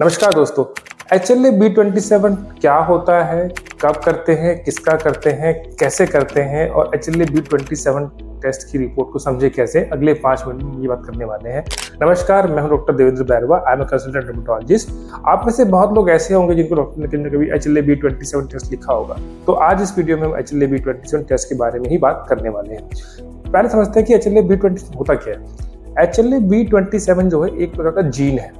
नमस्कार दोस्तों, HLA-B27 क्या होता है, कब करते हैं, किसका करते हैं, कैसे करते हैं और HLA-B27 टेस्ट की रिपोर्ट को समझे कैसे, अगले 5 मिनट में ये बात करने वाले हैं। नमस्कार, मैं हूं doctor Devendra Bairwa, I am a consultant dermatologist. आप में से बहुत लोग ऐसे होंगे जिनको डॉक्टर ने कभी न कभी HLA-B27 टेस्ट लिखा होगा। तो आज इस वीडियो में हम HLA-B27 टेस्ट के बारे में ही बात करने वाले हैं। पहले समझते हैं कि HLA-B27 होता क्या है। HLA-B27 जो है एक प्रकार का जीन है।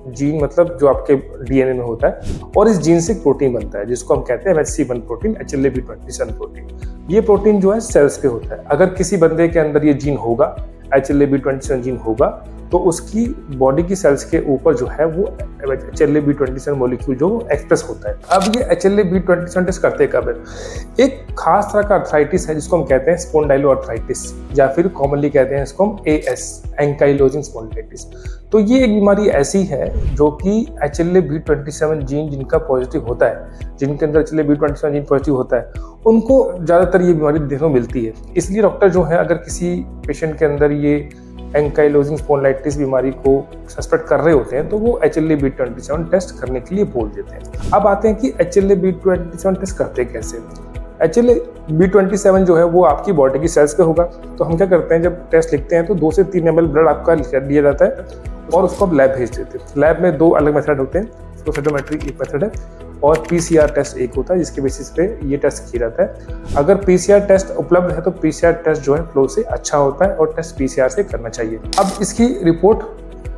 जीन मतलब जो आपके डीएनए में होता है और इस जीन से प्रोटीन बनता है जिसको हम कहते हैं MHC1 प्रोटीन, HLA-B27 प्रोटीन। ये प्रोटीन जो है सेल्स पे होता है। अगर किसी बंदे के अंदर ये जीन होगा, HLA-B27 जीन होगा, तो उसकी बॉडी की सेल्स के ऊपर जो है वो HLA-B27 मॉलिक्यूल जो एक्सप्रेस होता है। अब ये HLA-B27 टेस्ट करते कब है? एक खास तरह का अर्थराइटिस है जिसको हम कहते हैं स्पॉन्डाइलोआर्थराइटिस या फिर कॉमनली कहते हैं इसको हम AS, एंकाइलोजिंग स्पॉन्डिलाइटिस। तो ये एक बीमारी ऐसी है जो कि HLA-B27 जीन जिनका पॉजिटिव होता है, जिनके अंदर HLA-B27 जीन पॉजिटिव होता है, उनको ज़्यादातर ये बीमारी देखने को मिलती है। इसलिए डॉक्टर जो है अगर किसी पेशेंट के अंदर ये एंकाइलोजिंग स्पॉन्डिलाइटिस बीमारी को सस्पेक्ट कर रहे होते हैं तो वो HLA-B27 टेस्ट करने के लिए बोल देते हैं। अब आते हैं कि HLA-B27 टेस्ट करते कैसे। HLA-B27 जो है वो आपकी बॉडी की सेल्स पे होगा। तो हम क्या करते हैं, जब टेस्ट लिखते हैं तो 2 से 3 ml ब्लड आपका लिया जाता है और उसको आप लैब भेज देते हैं। लैब में 2 अलग मेथड होते हैं, फ्लोसाइटोमेट्री एक मेथड है और PCR टेस्ट एक होता है जिसके बेसिस पे ये टेस्ट किया जाता है। अगर PCR टेस्ट उपलब्ध है तो PCR टेस्ट जो है फ्लो से अच्छा होता है और टेस्ट PCR से करना चाहिए। अब इसकी रिपोर्ट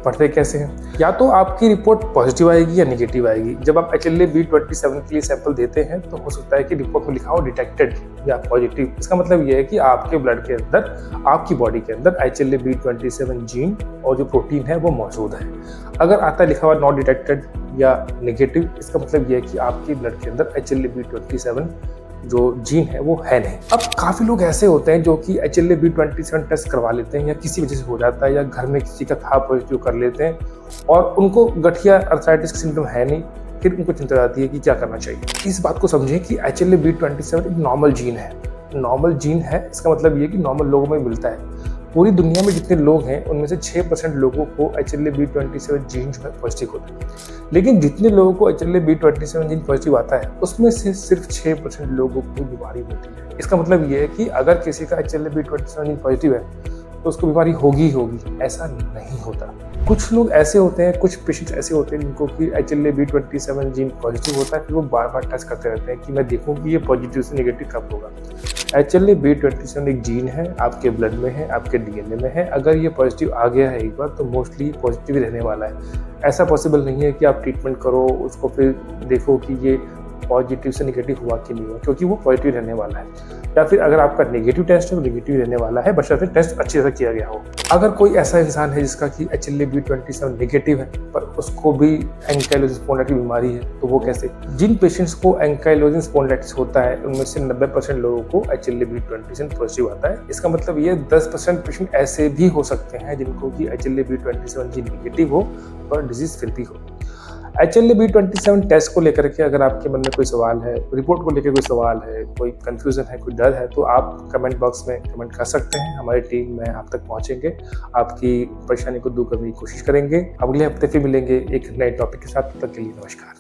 पढ़ते कैसे हैं? या तो आपकी रिपोर्ट पॉजिटिव आएगी या नेगेटिव आएगी। जब आप HLA-B27 के लिए सैंपल देते हैं तो हो सकता है कि रिपोर्ट में लिखा हो डिटेक्टेड या पॉजिटिव। इसका मतलब ये है कि आपके ब्लड के अंदर, आपकी बॉडी के अंदर HLA-B27 जीन और जो प्रोटीन है वो मौजूद है। अगर आता है लिखा हुआ नॉट डिटेक्टेड या नेगेटिव, इसका मतलब ये है कि आपके ब्लड के अंदर HLA-B27 जो जीन है वो है नहीं। अब काफ़ी लोग ऐसे होते हैं जो कि HLA-B27 टेस्ट करवा लेते हैं या किसी वजह से हो जाता है या घर में किसी का था पॉजिटिव कर लेते हैं और उनको गठिया अर्थराइटिस का सिम्टम है नहीं, फिर उनको चिंता आती है कि क्या करना चाहिए। इस बात को समझें कि HLA-B27 एक नॉर्मल जीन है। नॉर्मल जीन है इसका मतलब ये कि नॉर्मल लोगों में मिलता है। पूरी दुनिया में जितने लोग हैं उनमें से 6% लोगों को HLA-B27 जीन जो है पॉजिटिव होता है। लेकिन जितने लोगों को HLA-B27 जीन पॉजिटिव आता है उसमें से सिर्फ 6% लोगों को बीमारी होती है। इसका मतलब ये है कि अगर किसी का HLA-B27 जीन पॉजिटिव है तो उसको बीमारी होगी ही होगी, ऐसा नहीं होता। कुछ लोग ऐसे होते हैं, कुछ पेशेंट्स ऐसे होते हैं जिनको कि HLA-B27 जीन पॉजिटिव होता है, फिर वो बार बार टेस्ट करते रहते हैं कि मैं देखूं कि ये पॉजिटिव से नेगेटिव कब होगा। HLA-B27 एक जीन है, आपके ब्लड में है, आपके डीएनए में है। अगर ये पॉजिटिव आ गया है एक बार तो मोस्टली पॉजिटिव ही रहने वाला है। ऐसा पॉसिबल नहीं है कि आप ट्रीटमेंट करो उसको फिर देखो कि ये पॉजिटिव से नेगेटिव हुआ कि नहीं हुआ, क्योंकि वो पॉजिटिव रहने वाला है। या फिर अगर आपका नेगेटिव टेस्ट है वो नेगेटिव रहने वाला है, बशर्ते टेस्ट अच्छे से किया गया हो। अगर कोई ऐसा इंसान है जिसका कि HLA-B27 नेगेटिव है पर उसको भी एंकाइलोजिंग स्पॉन्डिलाइटिस बीमारी है तो वो कैसे? जिन पेशेंट्स को एंकाइलोजिंग स्पॉन्डिलाइटिस होता है उनमें से 90% लोगों को HLA-B27 पॉजिटिव आता है। इसका मतलब ये 10% पेशेंट ऐसे भी हो सकते हैं जिनको कि HLA-B27 जीन नेगेटिव हो पर डिजीज फिर भी हो। HLA-B27 टेस्ट को लेकर के अगर आपके मन में कोई सवाल है, रिपोर्ट को लेकर कोई सवाल है, कोई कंफ्यूजन है, कोई डर है तो आप कमेंट बॉक्स में कमेंट कर सकते हैं। हमारी टीम में आप तक पहुंचेंगे, आपकी परेशानी को दूर करने की कोशिश करेंगे। अगले हफ्ते फिर मिलेंगे एक नए टॉपिक के साथ। तब तक के लिए नमस्कार।